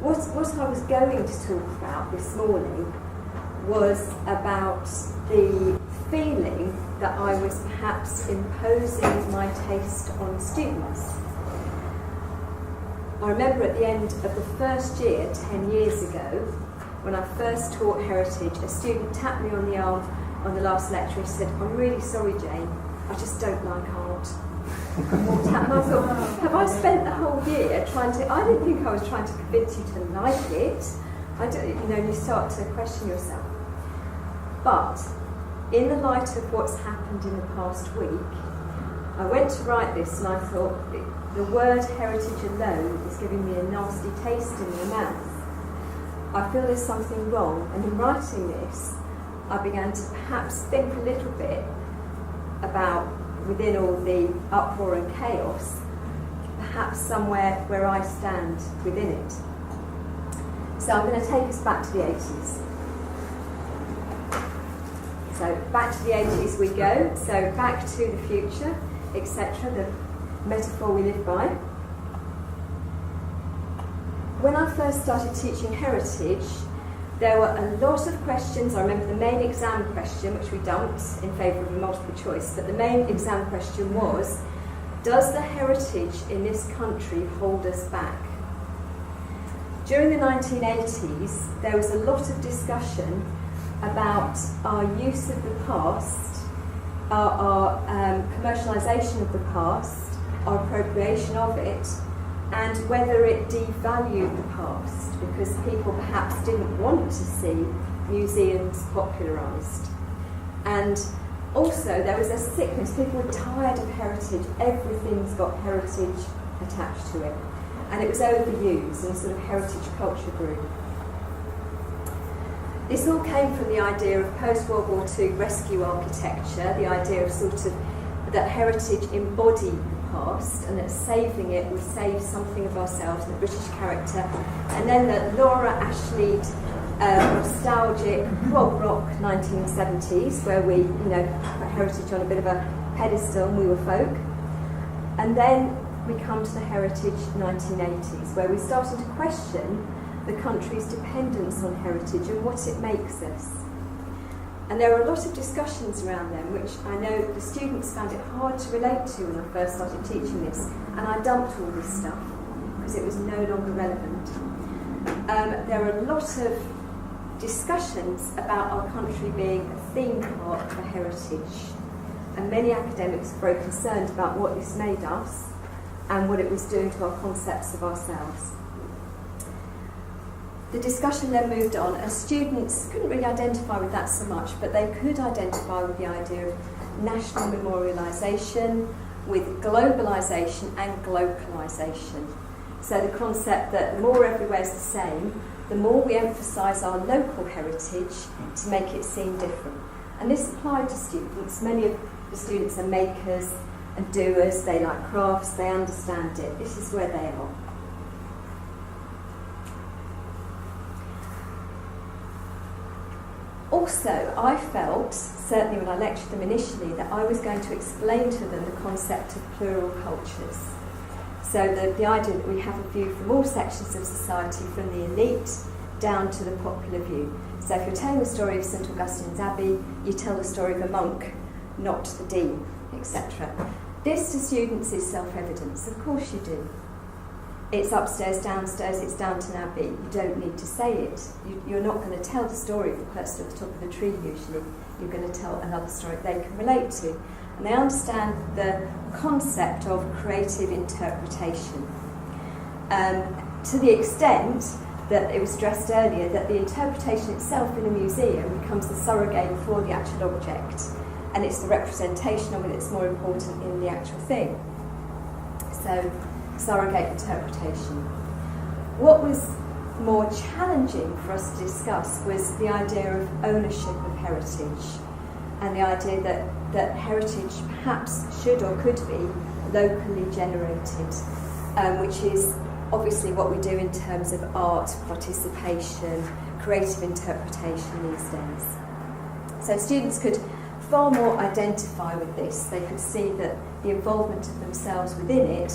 what I was going to talk about this morning was about the feeling that I was perhaps imposing my taste on students. I remember at the end of the first year, 10 years ago, when I first taught heritage, a student tapped me on the arm on the last lecture and said, "I'm really sorry, Jane, I just don't like art." And I thought, have I spent the whole year trying to... I didn't think I was trying to convince you to like it. You start to question yourself. But in the light of what's happened in the past week, I went to write this and I thought, the word heritage alone is giving me a nasty taste in my mouth. I feel there's something wrong, and in writing this, I began to perhaps think a little bit about, within all the uproar and chaos, perhaps somewhere where I stand within it. So I'm going to take us back to the 80s. So back to the 80s we go, so back to the future, etc., the metaphor we live by. When I first started teaching heritage, there were a lot of questions. I remember the main exam question, which we dumped in favour of a multiple choice, but the main exam question was, does the heritage in this country hold us back? During the 1980s, there was a lot of discussion about our use of the past, our commercialisation of the past, our appropriation of it, and whether it devalued the past, because people perhaps didn't want to see museums popularised. And also there was a sickness, people were tired of heritage, everything's got heritage attached to it. And it was overused, and sort of heritage culture grew. This all came from the idea of post-World War II rescue architecture, the idea of sort of that heritage embodied the past and that saving it would save something of ourselves and the British character. And then the Laura Ashley nostalgic prog rock 1970s, where we put heritage on a bit of a pedestal and we were folk. And then we come to the heritage 1980s, where we started to question the country's dependence on heritage and what it makes us. And there were a lot of discussions around them, which I know the students found it hard to relate to when I first started teaching this, and I dumped all this stuff because it was no longer relevant. There were a lot of discussions about our country being a theme park for heritage, and many academics were very concerned about what this made us and what it was doing to our concepts of ourselves. The discussion then moved on, and students couldn't really identify with that so much, but they could identify with the idea of national memorialisation, with globalisation and globalisation. So the concept that the more everywhere is the same, the more we emphasise our local heritage to make it seem different. And this applied to students. Many of the students are makers and doers, they like crafts, they understand it. This is where they are. Also, I felt, certainly when I lectured them initially, that I was going to explain to them the concept of plural cultures. So the idea that we have a view from all sections of society, from the elite down to the popular view. So if you're telling the story of St Augustine's Abbey, you tell the story of a monk, not the dean, etc. This to students is self-evidence. Of course you do. It's upstairs, downstairs, it's Downton Abbey. You don't need to say it. You're not going to tell the story of the person at the top of the tree usually. You're going to tell another story they can relate to. And they understand the concept of creative interpretation. To the extent that it was stressed earlier that the interpretation itself in a museum becomes the surrogate for the actual object. And it's the representation of it that's more important in the actual thing. So, surrogate interpretation. What was more challenging for us to discuss was the idea of ownership of heritage, and the idea that heritage perhaps should or could be locally generated, which is obviously what we do in terms of art, participation, creative interpretation these days. So students could far more identify with this. They could see that the involvement of themselves within it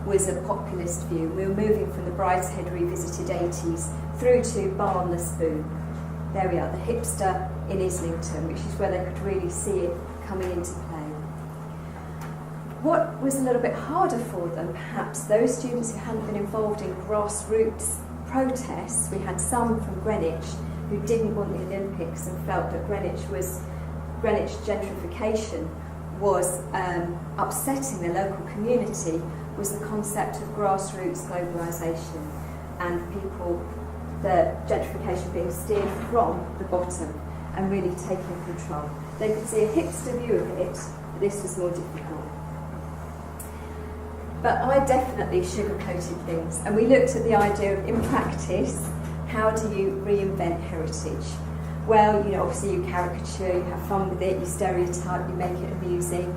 was a populist view. We were moving from the Brideshead revisited 80s through to Barnless Boom. There we are, the hipster in Islington, which is where they could really see it coming into play. What was a little bit harder for them, perhaps, those students who hadn't been involved in grassroots protests, we had some from Greenwich who didn't want the Olympics and felt that Greenwich gentrification was upsetting the local community, was the concept of grassroots globalisation and the gentrification being steered from the bottom and really taking control. They could see a hipster view of it, but this was more difficult. But I definitely sugarcoated things, and we looked at the idea of, in practice, how do you reinvent heritage? Well, obviously you caricature, you have fun with it, you stereotype, you make it amusing,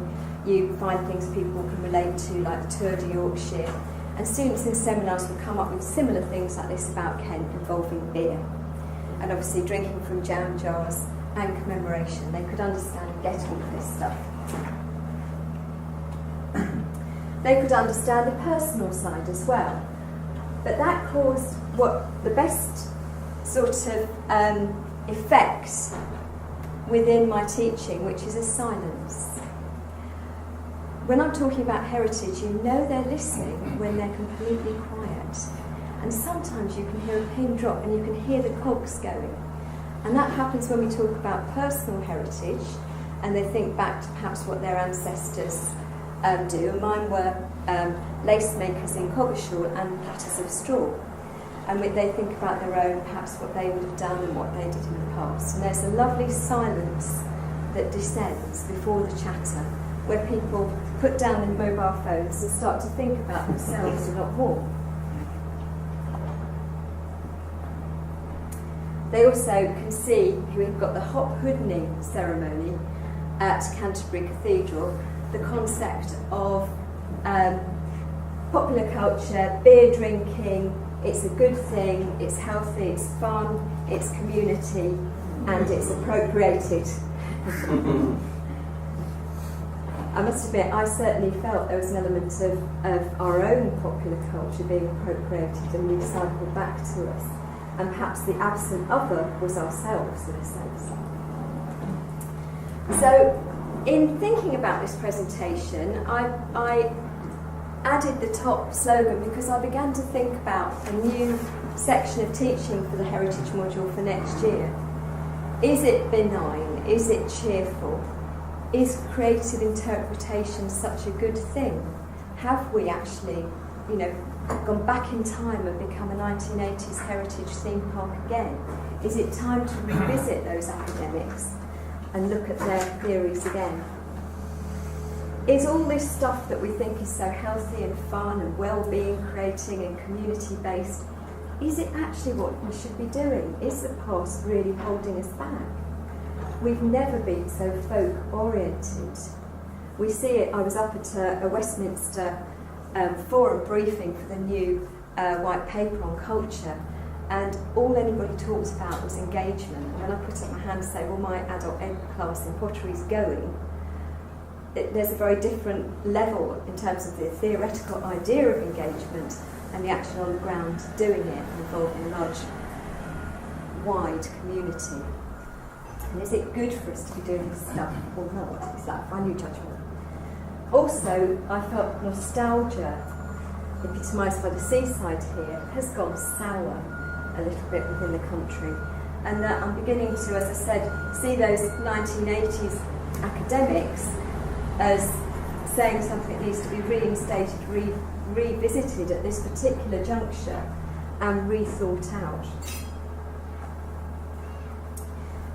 you find things people can relate to, like the Tour de Yorkshire. And students in seminars will come up with similar things like this about Kent involving beer. And obviously drinking from jam jars and commemoration. They could understand and get all of this stuff. They could understand the personal side as well. But that caused what the best sort of effect within my teaching, which is a silence. When I'm talking about heritage, they're listening when they're completely quiet. And sometimes you can hear a pin drop and you can hear the cogs going. And that happens when we talk about personal heritage and they think back to perhaps what their ancestors do. And mine were lace makers in Coggeshall and platters of straw. And they think about their own, perhaps what they would have done and what they did in the past. And there's a lovely silence that descends before the chatter, where people put down their mobile phones and start to think about themselves a lot more. They also can see, we've got the hop hoodening ceremony at Canterbury Cathedral, the concept of popular culture, beer drinking, it's a good thing, it's healthy, it's fun, it's community, and it's appropriated. I must admit, I certainly felt there was an element of our own popular culture being appropriated and recycled back to us. And perhaps the absent other was ourselves, in a sense. So, in thinking about this presentation, I added the top slogan because I began to think about a new section of teaching for the Heritage module for next year. Is it benign? Is it cheerful? Is creative interpretation such a good thing? Have we actually, gone back in time and become a 1980s heritage theme park again? Is it time to revisit those academics and look at their theories again? Is all this stuff that we think is so healthy and fun and well-being creating and community-based, is it actually what we should be doing? Is the past really holding us back? We've never been so folk-oriented. We see it, I was up at a Westminster forum briefing for the new white paper on culture, and all anybody talked about was engagement. And when I put up my hand and say, well, my adult ed class in pottery is going, there's a very different level in terms of the theoretical idea of engagement and the action on the ground doing it, involving a large, wide community. And is it good for us to be doing this stuff or not? Is that my new judgment? Also, I felt nostalgia, epitomised by the seaside here, has gone sour a little bit within the country. And that I'm beginning to, as I said, see those 1980s academics as saying something that needs to be reinstated, revisited at this particular juncture and rethought out.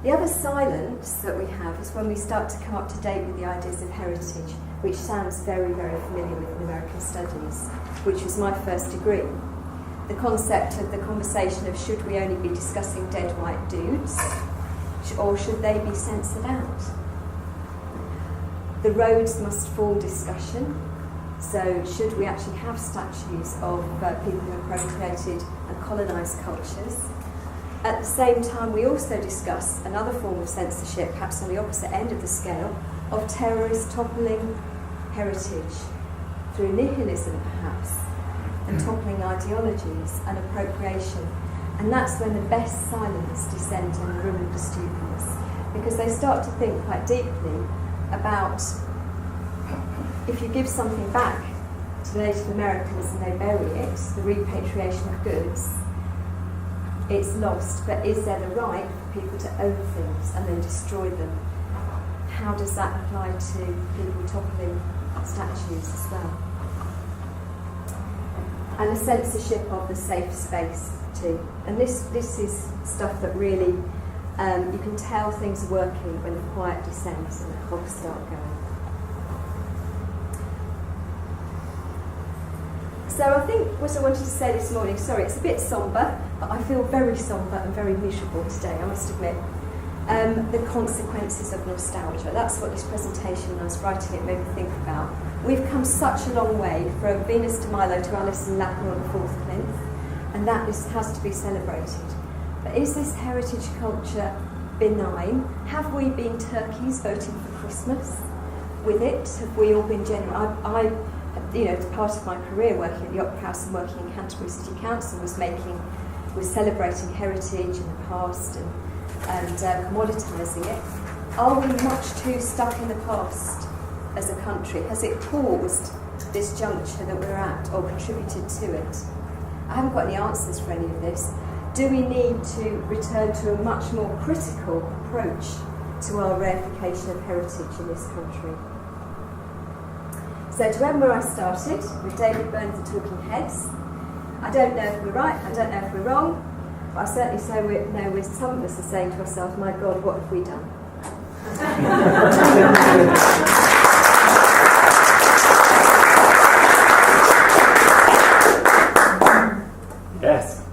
The other silence that we have is when we start to come up to date with the ideas of heritage, which sounds very, very familiar with American Studies, which was my first degree. The concept of the conversation of should we only be discussing dead white dudes, or should they be censored out? The Rhodes must fall discussion, so should we actually have statues of people who appropriated and colonised cultures? At the same time, we also discuss another form of censorship, perhaps on the opposite end of the scale, of terrorists toppling heritage through nihilism perhaps, and toppling ideologies and appropriation. And that's when the best silence descends on the room of the students, because they start to think quite deeply about, if you give something back to the Native Americans and they bury it, the repatriation of goods, it's lost. But is there the right for people to own things and then destroy them? How does that apply to people toppling statues as well? And the censorship of the safe space too. And this is stuff that really, you can tell things are working when the quiet descends and the cogs start going. So I think what I wanted to say this morning, sorry, it's a bit sombre, but I feel very sombre and very miserable today, I must admit. The consequences of nostalgia. That's what this presentation, when I was writing it, made me think about. We've come such a long way from Venus de Milo to Alice and Lapper on the Fourth Plinth, and that has to be celebrated. But is this heritage culture benign? Have we been turkeys voting for Christmas with it? Have we all been genuine? I part of my career working at the Opera House and working in Canterbury City Council was celebrating heritage in the past and commoditising it. Are we much too stuck in the past as a country? Has it caused this juncture that we're at or contributed to it? I haven't got any answers for any of this. Do we need to return to a much more critical approach to our reification of heritage in this country? So to end where I started, with David Byrne's The Talking Heads, I don't know if we're right, I don't know if we're wrong, but I certainly know some of us are saying to ourselves, my God, what have we done? Yes.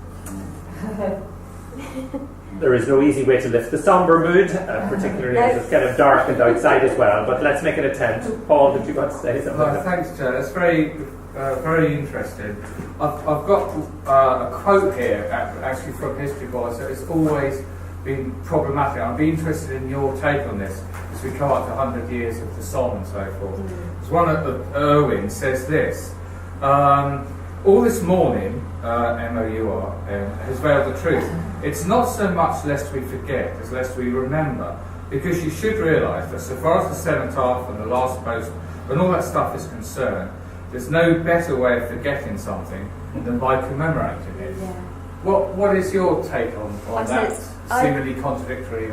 There is no easy way to lift the sombre mood, particularly as it's kind of darkened outside as well, but let's make an attempt. Paul, did you want to say something? Thanks, Joe. That's very interesting. I've got a quote here, actually from History Boy, so it's always been problematic. I'd be interested in your take on this as we come up to 100 years of the song and so forth. Because one of Irwin says this, all this mourning, M-O-U-R, has veiled the truth. It's not so much lest we forget as lest we remember, because you should realise that so far as the cenotaph and the last post and all that stuff is concerned, there's no better way of forgetting something than by commemorating it. Yeah. What is your take on that seemingly contradictory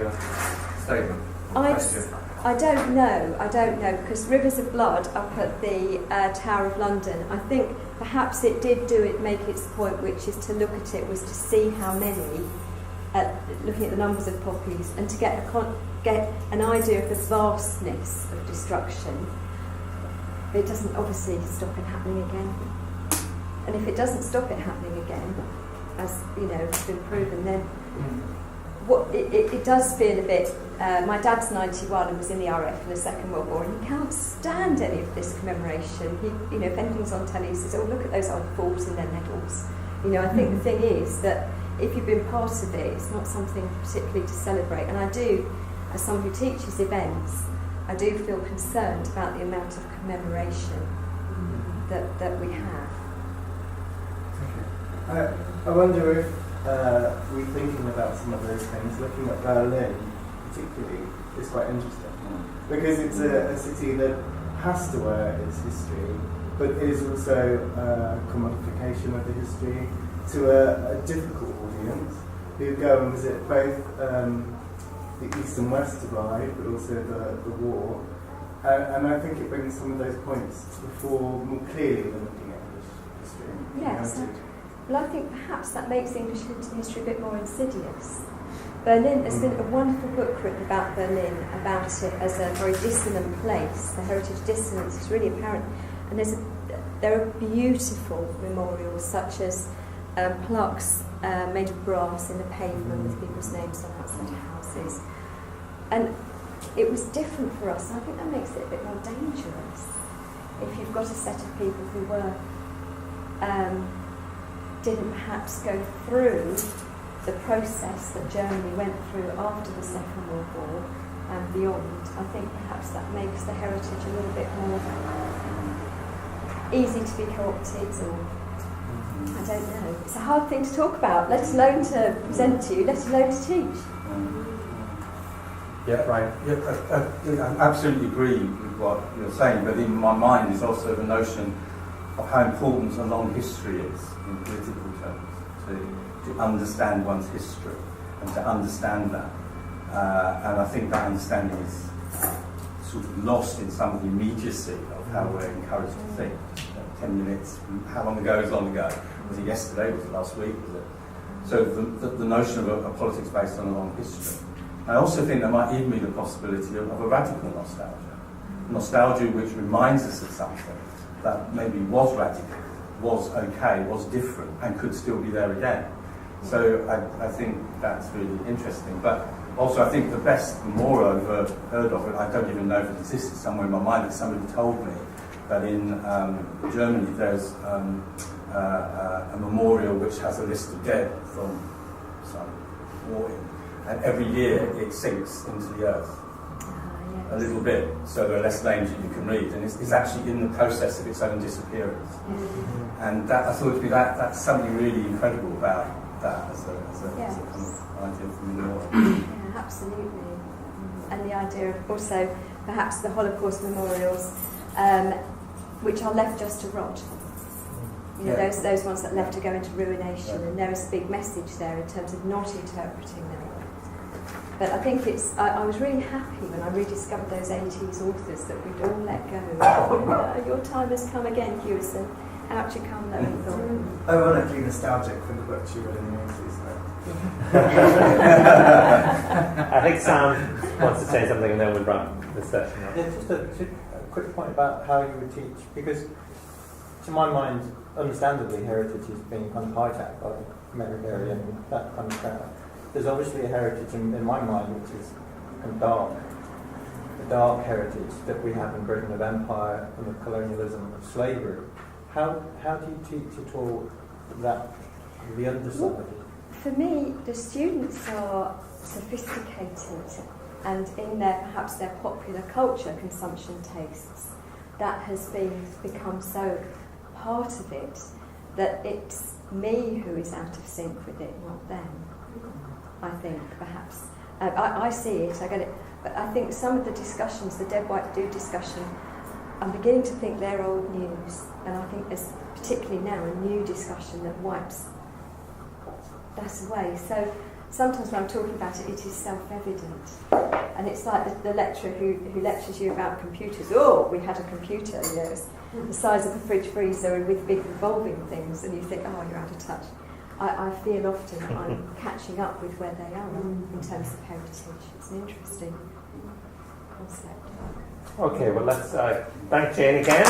statement? I don't know, because Rivers of Blood up at the Tower of London, I think perhaps it did make its point, which is to look at it, was to see how many, looking at the numbers of poppies, and to get an idea of the vastness of destruction. It doesn't obviously stop it happening again. And if it doesn't stop it happening again, as has been proven, then it does feel a bit. My dad's 91 and was in the RF in the Second World War, and he can't stand any of this commemoration. If anything's on telly, he says, "Oh, look at those old fools in their medals." I think the thing is that if you've been part of it, it's not something particularly to celebrate. And I do, as someone who teaches events, I do feel concerned about the amount of commemoration that we have. I wonder if we're thinking about some of those things, looking at Berlin particularly, is quite interesting. Because it's a city that has to wear its history, but is also a commodification of the history to a difficult audience who go and visit both the East and West divide, but also the war. And I think it brings some of those points before more clearly than looking at English history. Yes. Well, I think perhaps that makes English history a bit more insidious. Berlin, there's been a wonderful book written about Berlin, about it as a very dissonant place. The heritage dissonance is really apparent. And there are beautiful memorials, such as plaques made of brass in the pavement with people's names on outside houses. And it was different for us, and I think that makes it a bit more dangerous. If you've got a set of people who were didn't perhaps go through the process that Germany went through after the Second World War and beyond, I think perhaps that makes the heritage a little bit more easy to be co-opted, or I don't know. It's a hard thing to talk about, let alone to present to you, let alone to teach. Yeah, right. Yeah, I absolutely agree with what you're saying, but in my mind is also the notion of how important a long history is in political terms, to understand one's history and to understand that. And I think that understanding is sort of lost in some of the immediacy of how we're encouraged to think. 10 minutes, how long ago is long ago? Was it yesterday? Was it last week? Was it? So the notion of a politics based on a long history. I also think there might even be the possibility of a radical nostalgia. Nostalgia which reminds us of something that maybe was radical, was okay, was different, and could still be there again. So I think that's really interesting. But also I think the best, more I've heard of it, I don't even know if it existed somewhere in my mind, that somebody told me that in Germany there's a memorial which has a list of dead from some war. And every year it sinks into the earth a little bit, so there are less names that you can read, and it's actually in the process of its own disappearance. And that, I thought that's something really incredible about that as a kind of idea from the war. Yeah, absolutely. And the idea of also perhaps the Holocaust memorials, which are left just to rot. You know, those ones that left to go into ruination, and there is a big message there in terms of not interpreting them. But I think I was really happy when I rediscovered those 80s authors that we'd all let go. Your time has come again, Hewison. Out you come, Lovell. Ironically nostalgic for the books you read in the 80s, I think Sam wants to say something and then we'll wrap this session up. Yeah, just a quick point about how you would teach, because to my mind, understandably, heritage is being kind of hijacked by the American and that kind of crowd. There's obviously a heritage in my mind which is kind of dark. The dark heritage that we have in Britain of empire and of colonialism, of slavery. How do you teach at all that, the underside? For me, the students are sophisticated, and in perhaps their popular culture consumption tastes, that has become so part of it that it's me who is out of sync with it, not them. I think, perhaps. I see it, I get it. But I think some of the discussions, the dead white dude discussion, I'm beginning to think they're old news. And I think there's particularly now a new discussion that wipes that away. So sometimes when I'm talking about it, it is self-evident. And it's like the lecturer who lectures you about computers. Oh, we had a computer, you know, it's the size of a fridge freezer and with big revolving things. And you think, oh, you're out of touch. I feel often I'm catching up with where they are in terms of heritage. It's an interesting concept. Okay, well let's thank Jane again.